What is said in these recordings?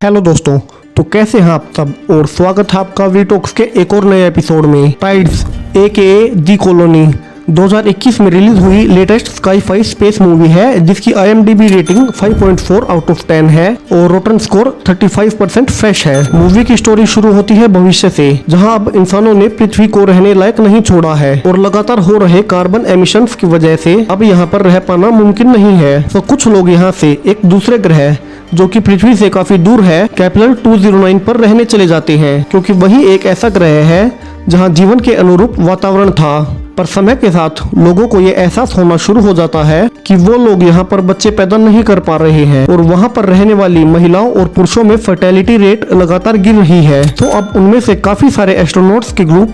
Hello दोस्तों, तो कैसे हैं आप सब और स्वागत है आपका वीटॉक्स के एक और नए एपिसोड में। टाइड्स AKA दी कॉलोनी 2021 में रिलीज हुई लेटेस्ट स्काई-फाई स्पेस मूवी है, जिसकी IMDb रेटिंग 5.4 आउट ऑफ 10 है और रोटन स्कोर 35% फ्रेश है। मूवी की स्टोरी शुरू होती है भविष्य से, जहां अब इंसानों ने पृथ्वी को रहने लायक नहीं छोड़ा है और लगातार हो रहे कार्बन एमिशंस की वजह से अब यहां पर रह पाना मुमकिन नहीं है। तो कुछ लोग यहां से एक दूसरे ग्रह जो कि पृथ्वी से काफी दूर है, केपलर 209 पर रहने चले जाते हैं, क्योंकि वही एक ऐसा ग्रह है जहां जीवन के अनुरूप वातावरण था। पर समय के साथ लोगों को ये एहसास होना शुरू हो जाता है कि वो लोग यहाँ पर बच्चे पैदा नहीं कर पा रहे हैं और वहाँ पर रहने वाली महिलाओं और पुरुषों में फर्टिलिटी रेट लगातार गिर रही है। तो अब उनमें से काफी सारे एस्ट्रोनॉट्स के ग्रुप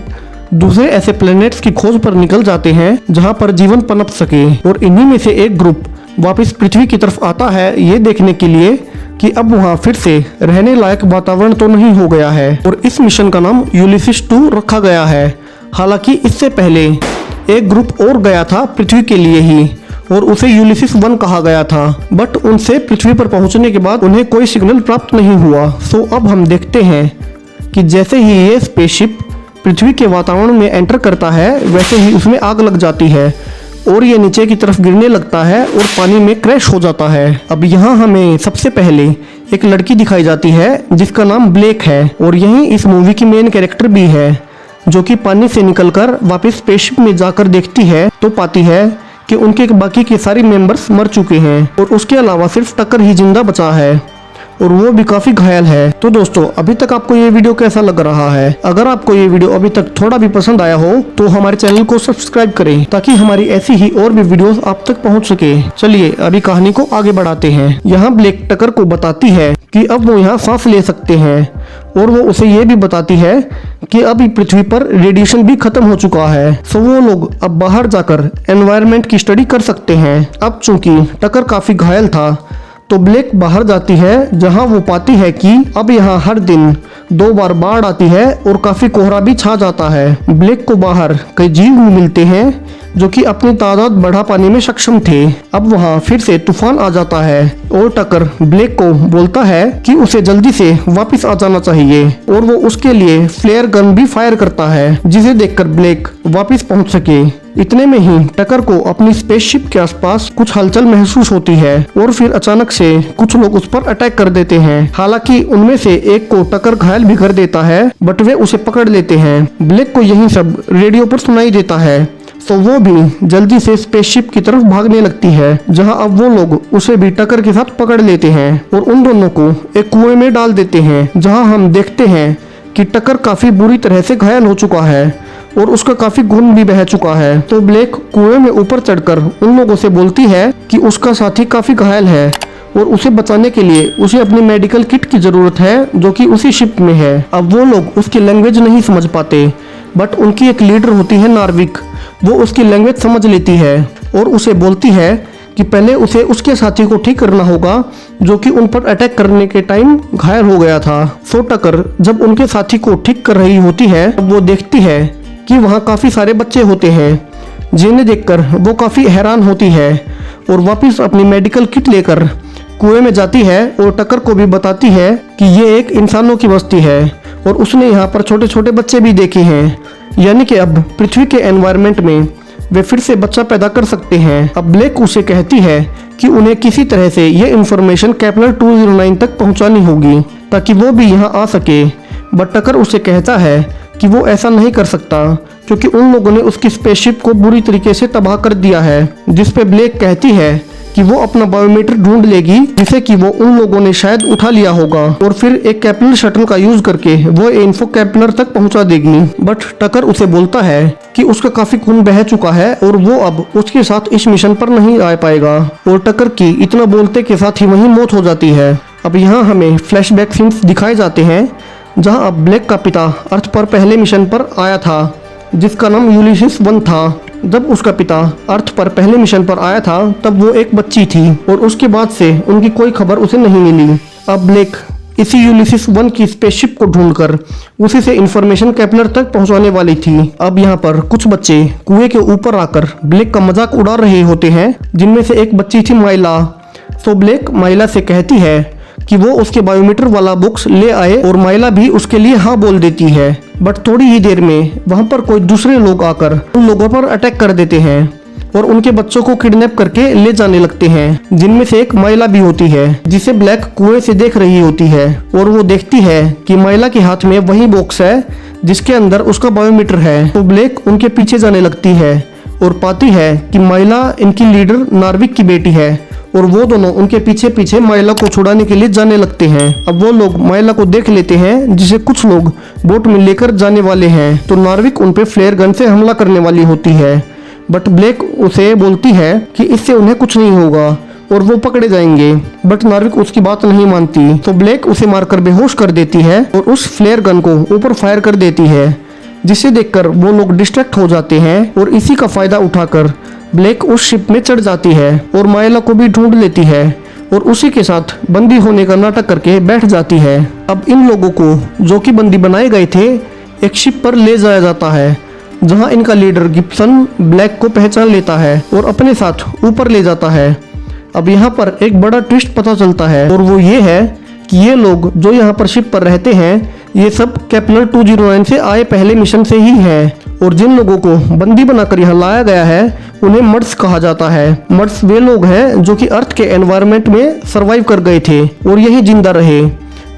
दूसरे ऐसे प्लैनेट्स की खोज पर निकल जाते हैं जहाँ पर जीवन पनप सके, और इन्हीं में से एक ग्रुप वापस पृथ्वी की तरफ आता है ये देखने के लिए कि अब वहाँ फिर से रहने लायक वातावरण तो नहीं हो गया है। और इस मिशन का नाम यूलिसिस 2 रखा गया है। हालांकि इससे पहले एक ग्रुप और गया था पृथ्वी के लिए ही और उसे यूलिसिस 1 कहा गया था, बट उनसे पृथ्वी पर पहुंचने के बाद उन्हें कोई सिग्नल प्राप्त नहीं हुआ। सो अब हम देखते हैं कि जैसे ही ये स्पेसशिप पृथ्वी के वातावरण में एंटर करता है वैसे ही उसमें आग लग जाती है और ये नीचे की तरफ गिरने लगता है और पानी में क्रैश हो जाता है। अब यहाँ हमें सबसे पहले एक लड़की दिखाई जाती है जिसका नाम ब्लेक है और यही इस मूवी की मेन कैरेक्टर भी है, जो कि पानी से निकलकर वापस स्पेसशिप में जाकर देखती है तो पाती है कि उनके बाकी के सारे मेंबर्स मर चुके हैं और उसके अलावा सिर्फ टकर ही जिंदा बचा है और वो भी काफी घायल है। तो दोस्तों, अभी तक आपको ये वीडियो कैसा लग रहा है? अगर आपको ये वीडियो अभी तक थोड़ा भी पसंद आया हो तो हमारे चैनल को सब्सक्राइब करें ताकि हमारी ऐसी ही और भी वीडियोस आप तक पहुंच सके। चलिए अभी कहानी को आगे बढ़ाते हैं। यहाँ ब्लेक टकर को बताती है कि अब वो यहाँ सांस ले सकते हैं और वो उसे ये भी बताती है कि अभी पृथ्वी पर रेडिएशन भी खत्म हो चुका है, सो वो लोग अब बाहर जाकर एनवायरनमेंट की स्टडी कर सकते हैं। अब चूंकि टकर काफी घायल था तो ब्लेक बाहर जाती है, जहां वो पाती है कि अब यहाँ हर दिन 2 बार बाढ़ आती है और काफी कोहरा भी छा जाता है। ब्लेक को बाहर कई जीव मिलते हैं जो कि अपनी तादाद बढ़ा पाने में सक्षम थे। अब वहाँ फिर से तूफान आ जाता है और टकर ब्लेक को बोलता है कि उसे जल्दी से वापस आ जाना चाहिए और वो उसके लिए फ्लेयर गन भी फायर करता है, जिसे देखकर ब्लेक वापस पहुंच सके। इतने में ही टकर को अपनी स्पेसशिप के आसपास कुछ हलचल महसूस होती है और फिर अचानक से कुछ लोग उस पर अटैक कर देते हैं। हालांकि उनमें से एक को टकर घायल भी कर देता है, बट वे उसे पकड़ लेते हैं। ब्लेक को यही सब रेडियो पर सुनाई देता है, तो वो भी जल्दी से स्पेसशिप की तरफ भागने लगती है, जहां अब वो लोग उसे भी टकर के साथ पकड़ लेते हैं और उन दोनों को एक कुएं में डाल देते हैं, जहां हम देखते हैं कि टकर काफी बुरी तरह से घायल हो चुका है और उसका काफी खून भी बह चुका है। तो ब्लेक कुएं में ऊपर चढ़कर उन लोगों से बोलती है कि उसका साथी काफी घायल है और उसे बचाने के लिए उसे अपनी मेडिकल किट की जरूरत है, जो कि उसी शिप में है। अब वो लोग उसकी लैंग्वेज नहीं समझ पाते, बट उनकी एक लीडर होती है नार्विक, वो उसकी लैंग्वेज समझ लेती है और उसे बोलती है कि पहले उसे उसके साथी को ठीक करना होगा जो कि उन पर अटैक करने के टाइम घायल हो गया था। सो टकर जब उनके साथी को ठीक कर रही होती है तब वो देखती है कि वहाँ काफी सारे बच्चे होते हैं, जिन्हें देखकर वो काफी हैरान होती है और वापस अपनी मेडिकल किट लेकर कुएं में जाती है और टकर को भी बताती है कि ये एक इंसानों की बस्ती है और उसने यहाँ पर छोटे छोटे बच्चे भी देखे हैं, यानी कि अब पृथ्वी के एनवायरनमेंट में वे फिर से बच्चा पैदा कर सकते हैं। अब ब्लेक उसे कहती है कि उन्हें किसी तरह से ये इन्फॉर्मेशन केपलर 209 तक पहुंचानी होगी ताकि वो भी यहाँ आ सके, बट टकर उसे कहता है कि वो ऐसा नहीं कर सकता क्योंकि उन लोगों ने उसकी स्पेसशिप को बुरी तरीके से तबाह कर दिया है। जिस पे ब्लेक कहती है कि वो अपना बायोमीटर ढूंढ लेगी, जिसे कि वो उन लोगों ने शायद उठा लिया होगा और फिर एक केपलर शटल का यूज करके वो इन्फो केपलर तक पहुंचा देगी। बट टकर उसे बोलता है कि उसका काफी खून बह चुका है और वो अब उसके साथ इस मिशन पर नहीं आ पाएगा और टकर की इतना बोलते के साथ ही वहीं मौत हो जाती है। अब यहाँ हमें फ्लैशबैक सीन्स दिखाए जाते हैं जहाँ अब ब्लेक का पिता अर्थ पर पहले मिशन पर आया था, जिसका नाम यूलिसिस 1 था। जब उसका पिता अर्थ पर पहले मिशन पर आया था तब वो एक बच्ची थी और उसके बाद से उनकी कोई खबर उसे नहीं मिली। अब ब्लेक इसी यूलिसिस 1 की स्पेसशिप को ढूंढकर उसी से इंफॉर्मेशन केपलर तक पहुंचाने वाली थी। अब यहाँ पर कुछ बच्चे कुएं के ऊपर आकर ब्लेक का मजाक उड़ा रहे होते हैं, जिनमें से एक बच्ची थी माइला। तो ब्लेक माइला से कहती है कि वो उसके बायोमीटर वाला बुक्स ले आए और माइला भी उसके लिए हाँ बोल देती है। बट थोड़ी ही देर में वहाँ पर कोई दूसरे लोग आकर उन लोगों पर अटैक कर देते हैं और उनके बच्चों को किडनैप करके ले जाने लगते हैं, जिनमें से एक माइला भी होती है जिसे ब्लैक कुएं से देख रही होती है। और वो देखती है कि माइला के हाथ में वही बॉक्स है जिसके अंदर उसका बायोमीटर है। तो ब्लैक उनके पीछे जाने लगती है और पाती है कि माइला इनकी लीडर नार्विक की बेटी है और वो दोनों उनके पीछे पीछे माइला को छुड़ाने के लिए जाने लगते हैं। अब वो लोग माइला को देख लेते हैं जिसे कुछ लोग बोट में लेकर जाने वाले हैं। तो नार्विक उन पे फ्लेयर गन से हमला करने वाली होती है, बट ब्लैक उसे बोलती है कि इससे उन्हें कुछ नहीं होगा और वो पकड़े जाएंगे। बट नार्विक उसकी बात नहीं मानती, तो ब्लैक उसे मारकर बेहोश कर देती है और उस फ्लेयर गन को ऊपर फायर कर देती है, जिसे देखकर वो लोग डिस्ट्रैक्ट हो जाते हैं। और इसी का फायदा उठाकर ब्लैक उस शिप में चढ़ जाती है और माइला को भी ढूंढ लेती है और उसी के साथ बंदी होने का नाटक करके बैठ जाती है। अब इन लोगों को जो कि बंदी बनाए गए थे एक शिप पर ले जाया जाता है, जहां इनका लीडर गिब्सन ब्लैक को पहचान लेता है और अपने साथ ऊपर ले जाता है। अब यहाँ पर एक बड़ा ट्विस्ट पता चलता है और वो ये है कि ये लोग जो यहाँ पर शिप पर रहते हैं ये सब केपलर 209 से आए पहले मिशन से ही हैं और जिन लोगों को बंदी बनाकर यहाँ लाया गया है उन्हें मर्ड्स कहा जाता है। मर्ड्स वे लोग हैं जो कि अर्थ के एनवायरनमेंट में सरवाइव कर गए थे और यही जिंदा रहे।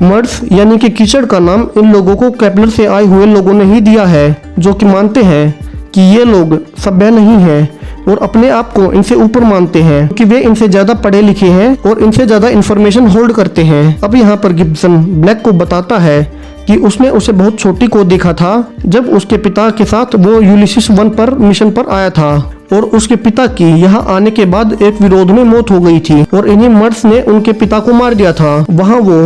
मर्ड्स यानी कि कीचड़ का नाम इन लोगों को केपलर से आए हुए लोगों ने ही दिया है, जो कि मानते हैं कि ये लोग सभ्य नहीं हैं और अपने आप को इनसे ऊपर मानते हैं कि वे इनसे ज्यादा पढ़े लिखे हैं और इनसे ज्यादा इंफॉर्मेशन होल्ड करते हैं। अब यहाँ पर गिब्सन ब्लैक को बताता है कि उसने उसे बहुत छोटी को देखा था जब उसके पिता के साथ वो यूलिसिस 1 पर मिशन पर आया था और उसके पिता की यहाँ आने के बाद एक विरोध में मौत हो गई थी और इन्हीं मर्ड्स ने उनके पिता को मार दिया था। वहाँ वो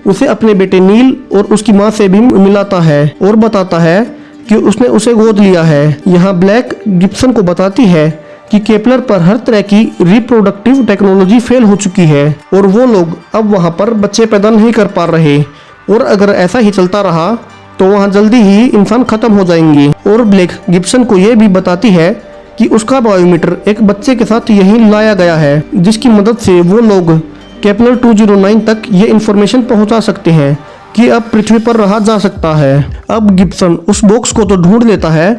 उसे अपने बेटे नील और उसकी माँ से भी मिलाता है और बताता है कि उसने उसे गोद लिया है। यहाँ ब्लैक गिब्सन को बताती है कि केपलर पर हर तरह की रिप्रोडक्टिव टेक्नोलॉजी फेल हो चुकी है और वो लोग अब वहाँ पर बच्चे पैदा नहीं कर पा रहे और अगर ऐसा ही चलता रहा तो वहाँ जल्दी ही इंसान खत्म हो जाएंगे। और ब्लैक गिब्सन को ये भी बताती है कि उसका बायोमीटर एक बच्चे के साथ यहीं लाया गया है, जिसकी मदद से वो लोग केपलर 209 तक ये इंफॉर्मेशन पहुंचा सकते हैं कि अब पृथ्वी पर रहा जा सकता है। अब गिब्सन उस बॉक्स को तो ढूंढ लेता है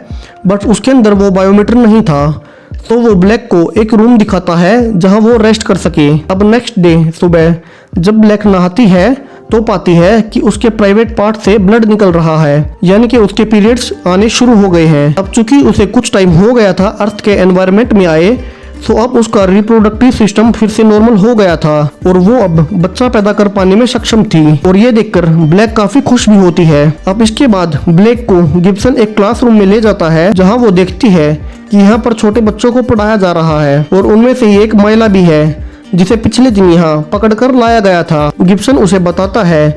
बट उसके अंदर वो बायोमीटर नहीं था, तो वो ब्लैक को एक रूम दिखाता है जहां वो रेस्ट कर सके। अब नेक्स्ट डे सुबह जब ब्लैक नहाती है तो पाती है कि उसके प्राइवेट पार्ट से ब्लड निकल रहा है, यानी कि उसके पीरियड्स आने शुरू हो गए हैं। अब चूंकि उसे कुछ टाइम हो गया था अर्थ के एनवायरनमेंट में आए, तो अब उसका रिप्रोडक्टिव सिस्टम फिर से नॉर्मल हो गया था और वो अब बच्चा पैदा कर पाने में सक्षम थी और ये देखकर ब्लैक काफी खुश भी होती है। अब इसके बाद ब्लैक को गिब्सन एक क्लासरूम में ले जाता है जहां वो देखती है कि यहाँ पर छोटे बच्चों को पढ़ाया जा रहा है और उनमें से ही एक माइला भी है जिसे पिछले दिन यहाँ पकड़कर लाया गया था। गिब्सन उसे बताता है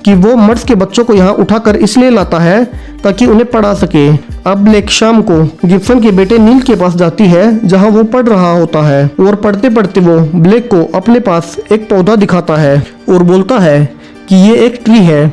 कि वो मर्ड्स के बच्चों को यहाँ उठाकर इसलिए लाता है ताकि उन्हें पढ़ा सके। अब ब्लैक शाम को गिब्सन के बेटे नील के पास जाती है जहाँ वो पढ़ रहा होता है और पढ़ते पढ़ते वो ब्लैक को अपने पास एक पौधा दिखाता है और बोलता है कि ये एक ट्री है।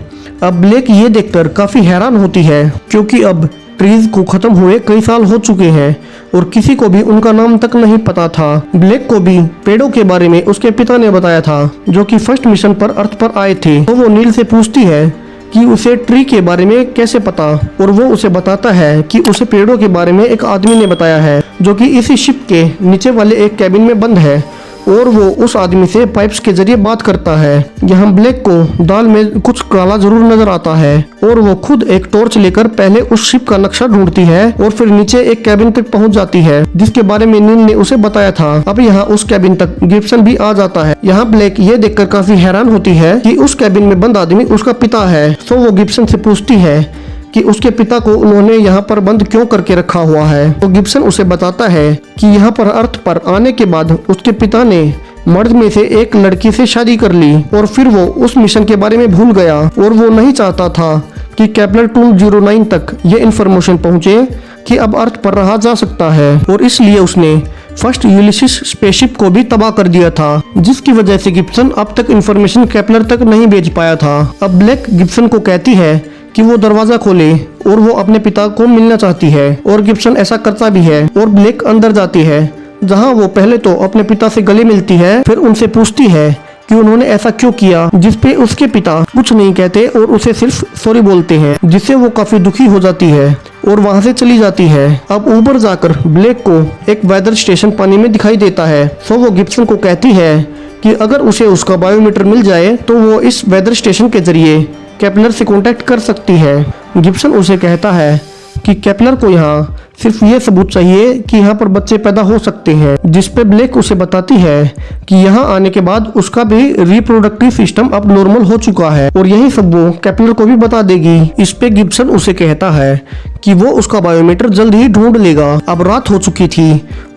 अब ब्लैक ये देखकर काफी हैरान होती है क्योंकि अब ट्रीज को खत्म हुए कई साल हो चुके हैं और किसी को भी उनका नाम तक नहीं पता था। ब्लैक को भी पेड़ों के बारे में उसके पिता ने बताया था जो कि फर्स्ट मिशन पर अर्थ पर आए थे। तो वो नील से पूछती है कि उसे ट्री के बारे में कैसे पता और वो उसे बताता है कि उसे पेड़ों के बारे में एक आदमी ने बताया है जो कि इसी शिप के नीचे वाले एक कैबिन में बंद है और वो उस आदमी से पाइप्स के जरिए बात करता है। यहाँ ब्लैक को दाल में कुछ काला जरूर नजर आता है और वो खुद एक टॉर्च लेकर पहले उस शिप का नक्शा ढूंढती है और फिर नीचे एक कैबिन तक पहुंच जाती है जिसके बारे में नील ने उसे बताया था। अब यहाँ उस कैबिन तक गिब्सन भी आ जाता है। यहाँ ब्लैक ये देखकर काफी हैरान होती है कि उस कैबिन में बंद आदमी उसका पिता है। तो वो गिब्सन से पूछती है कि उसके पिता को उन्होंने यहाँ पर बंद क्यों करके रखा हुआ है। तो गिब्सन उसे बताता है कि यहाँ पर अर्थ पर आने के बाद उसके पिता ने मर्द में से एक लड़की से शादी कर ली और फिर वो उस मिशन के बारे में भूल गया और वो नहीं चाहता था कि केपलर 209 तक ये इन्फॉर्मेशन पहुंचे कि अब अर्थ पर रहा जा सकता है और इसलिए उसने फर्स्ट यूलिसिस स्पेसशिप को भी तबाह कर दिया था, जिसकी वजह से गिब्सन अब तक इन्फॉर्मेशन केपलर तक नहीं भेज पाया था। अब ब्लैक गिब्सन को कहती है कि वो दरवाजा खोले और वो अपने पिता को मिलना चाहती है और गिब्सन ऐसा करता भी है और ब्लैक अंदर जाती है जहां वो पहले तो अपने पिता से गले मिलती है, फिर उनसे पूछती है कि उन्होंने ऐसा क्यों किया, जिसपे उसके पिता कुछ नहीं कहते और उसे सिर्फ सॉरी बोलते हैं, जिससे वो काफी दुखी हो जाती है और वहां से चली जाती है। अब ऊपर जाकर ब्लेक को एक वेदर स्टेशन पानी में दिखाई देता है। सो वो गिब्सन को कहती है कि अगर उसे उसका बायोमीटर मिल जाए तो वो इस वेदर स्टेशन के जरिए केपलर से कांटेक्ट कर सकती है। गिब्सन उसे कहता है कि केपलर को यहाँ सिर्फ ये सबूत चाहिए कि यहाँ पर बच्चे पैदा हो सकते हैं, जिस पे ब्लेक उसे बताती है कि यहाँ आने के बाद उसका भी रिप्रोडक्टिव सिस्टम अब नॉर्मल हो चुका है और यही सब वो केपलर को भी बता देगी। इस पे गिब्सन उसे कहता है कि वो उसका बायोमीटर जल्द ही ढूंढ लेगा। अब रात हो चुकी थी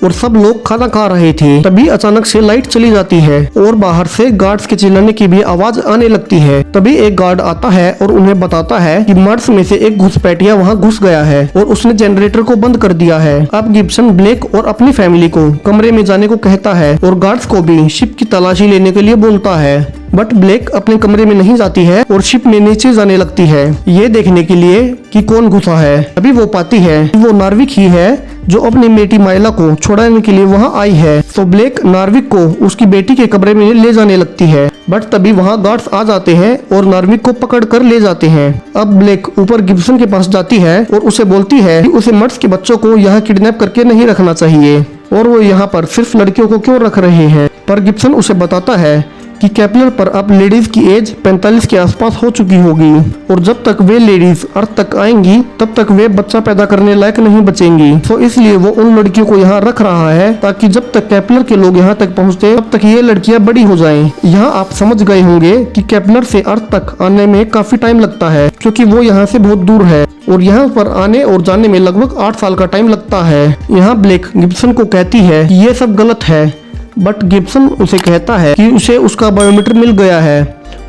और सब लोग खाना खा रहे थे। तभी अचानक से लाइट चली जाती है और बाहर से गार्ड्स के चिल्लाने की भी आवाज आने लगती है। तभी एक गार्ड आता है और उन्हें बताता है कि मर्ड्स में से एक घुसपैठिया वहाँ घुस गया है और उसने जनरेटर को बंद कर दिया है। अब गिब्सन ब्लेक और अपनी फैमिली को कमरे में जाने को कहता है और गार्ड्स को भी शिप की तलाशी लेने के लिए बोलता है, बट ब्लेक अपने कमरे में नहीं जाती है और शिप में नीचे जाने लगती है, ये देखने के लिए कि कौन घुसा है। अभी वो पाती है कि वो नार्विक ही है जो अपनी बेटी माइला को छुड़ाने के लिए वहाँ आई है। तो ब्लेक नार्विक को उसकी बेटी के कमरे में ले जाने लगती है, बट तभी वहाँ गार्ड्स आ जाते हैं और नार्विक को पकड़ कर ले जाते हैं। अब ब्लेक ऊपर गिब्सन के पास जाती है और उसे बोलती है कि उसे मर्ड्स के बच्चों को यहाँ किडनैप करके नहीं रखना चाहिए और वो यहाँ पर सिर्फ लड़कियों को क्यों रख रहे हैं। पर गिब्सन उसे बताता है कि केपलर पर अब लेडीज की एज 45 के आसपास हो चुकी होगी और जब तक वे लेडीज अर्थ तक आएंगी तब तक वे बच्चा पैदा करने लायक नहीं बचेंगी। तो इसलिए वो उन लड़कियों को यहाँ रख रहा है ताकि जब तक केपलर के लोग यहाँ तक पहुँचते तब तक ये लड़कियाँ बड़ी हो जाएं। यहाँ आप समझ गए होंगे कि केपलर से अर्थ तक आने में काफी टाइम लगता है क्योंकि वो यहाँ से बहुत दूर है और यहाँ पर आने और जाने में लगभग 8 साल का टाइम लगता है। यहाँ ब्लेक गिब्सन को कहती है कि ये सब गलत है, बट गिब्सन उसे कहता है कि उसे उसका बायोमीटर मिल गया है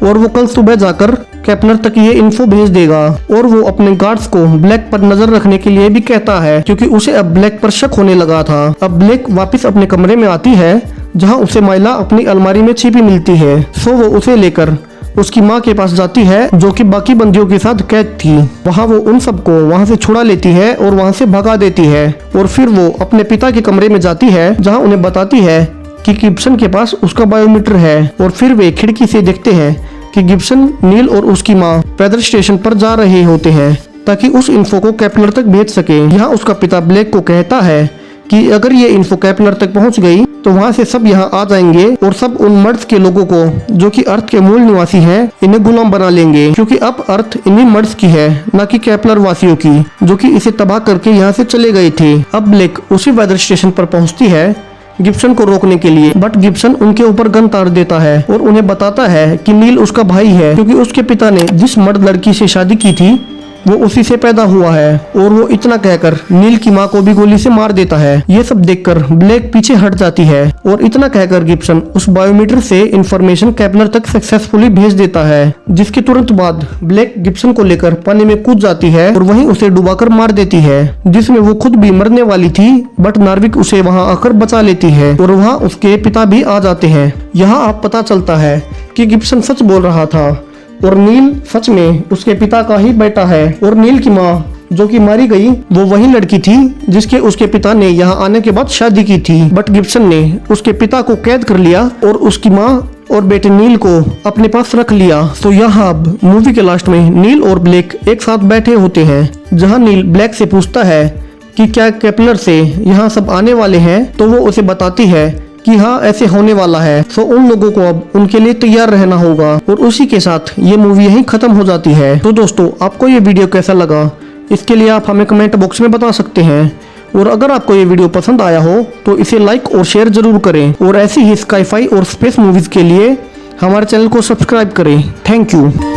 और वो कल सुबह जाकर केपलर तक ये इन्फो भेज देगा और वो अपने गार्ड्स को ब्लैक पर नजर रखने के लिए भी कहता है क्योंकि उसे अब ब्लैक पर शक होने लगा था। अब ब्लैक वापस अपने कमरे में आती है जहाँ उसे माइला अपनी अलमारी में छिपी मिलती है। सो वो उसे लेकर उसकी माँ के पास जाती है जो कि बाकी बंदियों के साथ कैद थी। वहाँ वो उन सबको वहाँ से छुड़ा लेती है और वहाँ से भगा देती है और फिर वो अपने पिता के कमरे में जाती है जहाँ उन्हें बताती है कि गिब्सन के पास उसका बायोमीटर है और फिर वे खिड़की से देखते हैं कि गिब्सन, नील और उसकी माँ वेदर स्टेशन पर जा रहे होते हैं ताकि उस इन्फो को केपलर तक भेज सके। यहाँ उसका पिता ब्लेक को कहता है कि अगर ये इन्फो केपलर तक पहुँच गई तो वहाँ से सब यहाँ आ जाएंगे और सब उन मर्ड्स के लोगों को जो कि अर्थ के मूल निवासी हैं इन्हें गुलाम बना लेंगे क्योंकि अब अर्थ इन्हीं मर्ड्स की है न कि केपलर वासियों की जो कि इसे तबाह करके यहाँ से चले गए थे। अब ब्लेक उसी वेदर स्टेशन पर पहुँचती है गिब्सन को रोकने के लिए, बट गिब्सन उनके ऊपर गन तार देता है और उन्हें बताता है कि नील उसका भाई है क्योंकि उसके पिता ने जिस मर्द लड़की से शादी की थी वो उसी से पैदा हुआ है और वो इतना कहकर नील की माँ को भी गोली से मार देता है। ये सब देखकर ब्लेक पीछे हट जाती है और इतना कहकर गिब्सन उस बायोमीटर से इंफॉर्मेशन केपलर तक सक्सेसफुली भेज देता है, जिसके तुरंत बाद ब्लेक गिब्सन को लेकर पानी में कूद जाती है और वहीं उसे डुबाकर मार देती है, जिसमें वो खुद भी मरने वाली थी बट नार्विक उसे वहाँ आकर बचा लेती है और वहाँ उसके पिता भी आ जाते हैं। यहाँ आप पता चलता है कि गिब्सन सच बोल रहा था और नील सच में उसके पिता का ही बेटा है और नील की माँ जो कि मारी गई वो वही लड़की थी जिसके उसके पिता ने यहाँ आने के बाद शादी की थी, बट गिब्सन ने उसके पिता को कैद कर लिया और उसकी माँ और बेटे नील को अपने पास रख लिया। तो यहाँ अब मूवी के लास्ट में नील और ब्लेक एक साथ बैठे होते हैं जहाँ नील ब्लैक से पूछता है कि क्या केपलर से यहाँ सब आने वाले हैं, तो वो उसे बताती है कि हाँ ऐसे होने वाला है। तो उन लोगों को अब उनके लिए तैयार रहना होगा और उसी के साथ ये मूवी यहीं खत्म हो जाती है। तो दोस्तों आपको ये वीडियो कैसा लगा इसके लिए आप हमें कमेंट बॉक्स में बता सकते हैं और अगर आपको ये वीडियो पसंद आया हो तो इसे लाइक और शेयर जरूर करें और ऐसी ही स्काई-फाई और स्पेस मूवीज के लिए हमारे चैनल को सब्सक्राइब करें। Thank you.